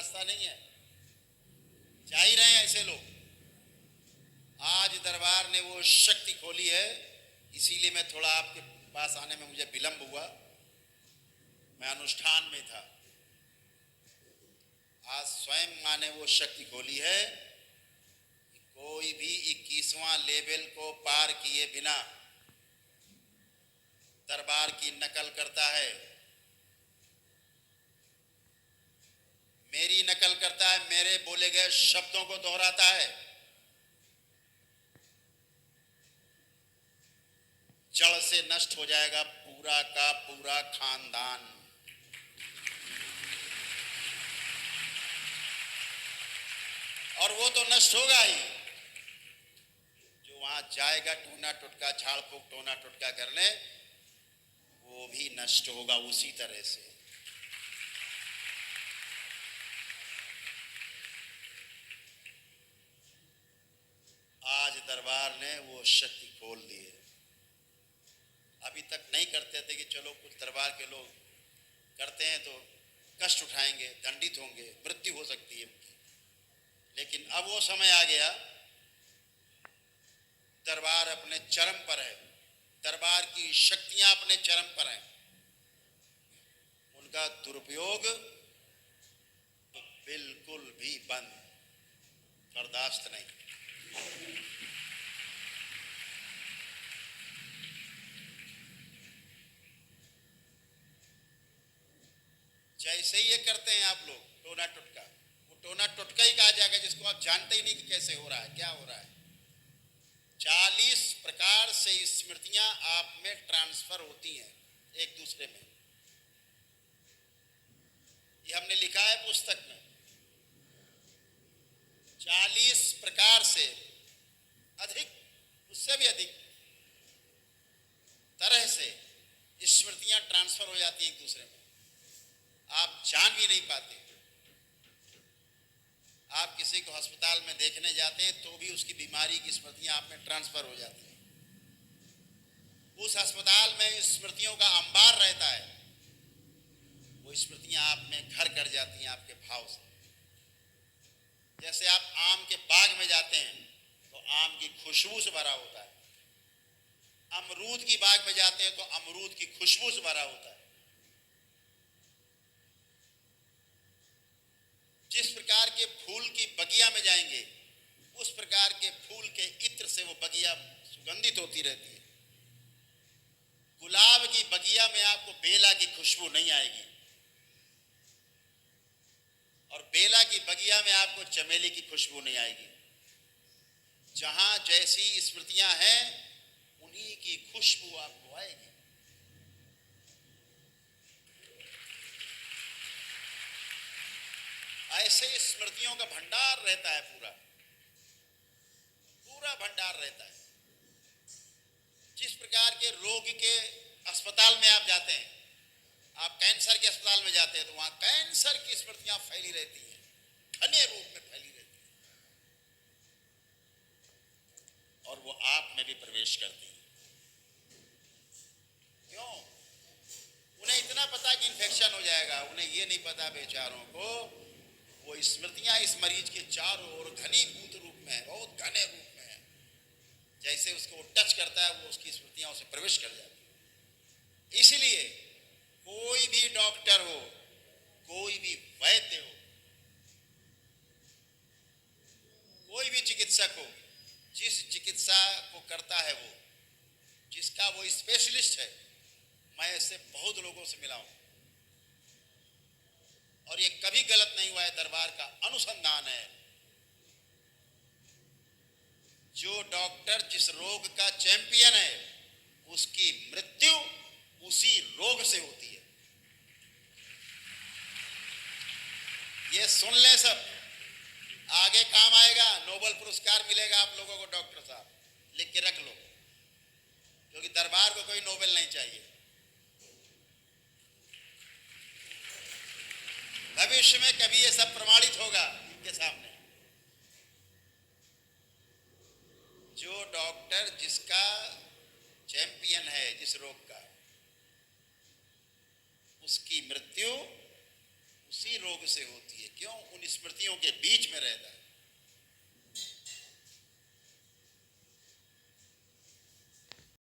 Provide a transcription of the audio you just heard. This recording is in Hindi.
रास्ता नहीं है, जा ही रहे हैं ऐसे लोग। आज दरबार ने वो शक्ति खोली है, इसीलिए मैं थोड़ा आपके पास आने में मुझे विलंब हुआ, मैं अनुष्ठान में था। आज स्वयं माँ ने वो शक्ति खोली है कि कोई भी 21वां लेवल को पार किए बिना दरबार की नकल करता है, मेरी नकल करता है, मेरे बोले गए शब्दों को दोहराता है, जड़ से नष्ट हो जाएगा पूरा का पूरा खानदान। और वो तो नष्ट होगा ही, जो वहां जाएगा टोना टुटका झाड़ फूक टोना टुटका करने, वो भी नष्ट होगा उसी तरह से। आज दरबार ने वो शक्ति खोल दी है। अभी तक नहीं करते थे कि चलो कुछ दरबार के लोग करते हैं तो कष्ट उठाएंगे, दंडित होंगे, मृत्यु हो सकती है उनकी, लेकिन अब वो समय आ गया, दरबार अपने चरम पर है, दरबार की शक्तियां अपने चरम पर हैं, उनका दुरुपयोग तो बिल्कुल भी बंद, बर्दाश्त नहीं। जैसे ही ये करते हैं आप लोग टोना टुटका, वो टोना टुटका ही कहा जाएगा जिसको आप जानते ही नहीं कि कैसे हो रहा है, क्या हो रहा है। 40 प्रकार से स्मृतियां आप में ट्रांसफर होती हैं एक दूसरे में, ये हमने लिखा है पुस्तक में। 40 प्रकार से अधिक, उससे भी अधिक तरह से स्मृतियां ट्रांसफर हो जाती हैं एक दूसरे में, आप जान भी नहीं पाते। आप किसी को अस्पताल में देखने जाते हैं तो भी उसकी बीमारी की स्मृतियां आप में ट्रांसफर हो जाती हैं। उस अस्पताल में स्मृतियों का अंबार रहता है, वो स्मृतियां आप में घर कर जाती हैं आपके भाव से। जैसे आप आम के बाग में जाते हैं तो आम की खुशबू से भरा होता है, अमरूद की बाग में जाते हैं तो अमरूद की खुशबू से भरा होता है। जिस प्रकार के फूल की बगिया में जाएंगे, उस प्रकार के फूल के इत्र से वो बगिया सुगंधित होती रहती है। गुलाब की बगिया में आपको बेला की खुशबू नहीं आएगी, और बेला की बगिया में आपको चमेली की खुशबू नहीं आएगी। जहां जैसी स्मृतियां हैं, उन्हीं की खुशबू आपको आएगी। ऐसे स्मृतियों का भंडार रहता है, पूरा पूरा भंडार रहता है। जिस प्रकार के रोग के अस्पताल में आप जाते हैं, आप कैंसर के अस्पताल में जाते हैं तो वहां कैंसर की स्मृतियां फैली रहती हैं, घने रूप में फैली रहती हैं, और वो आप में भी प्रवेश करती हैं। क्यों? उन्हें इतना पता कि इन्फेक्शन हो जाएगा, उन्हें ये नहीं पता बेचारों को वो स्मृतियां इस मरीज के चारों ओर घनीभूत रूप में है, बहुत घने रूप में है। जैसे उसको वो टच करता है, वो उसकी स्मृतियां उसे प्रवेश कर जाती है। इसलिए कोई भी डॉक्टर हो, कोई भी वैद्य हो, कोई भी चिकित्सक हो, जिस चिकित्सा को करता है वो, जिसका वो स्पेशलिस्ट है, मैं ऐसे बहुत लोगों से मिला हूं और ये कभी गलत नहीं हुआ है, दरबार का अनुसंधान है। जो डॉक्टर जिस रोग का चैंपियन है, उसकी मृत्यु उसी रोग से होती है। ये सुन ले सब, आगे काम आएगा, नोबेल पुरस्कार मिलेगा आप लोगों को। डॉक्टर साहब लिख के रख लो, क्योंकि दरबार को कोई नोबेल नहीं चाहिए। भविष्य में कभी ये सब प्रमाणित होगा इनके सामने। जो डॉक्टर जिसका चैंपियन है जिस रोग का, उसकी मृत्यु उसी रोग से होती है। क्यों? उन स्मृतियों के बीच में रहता है।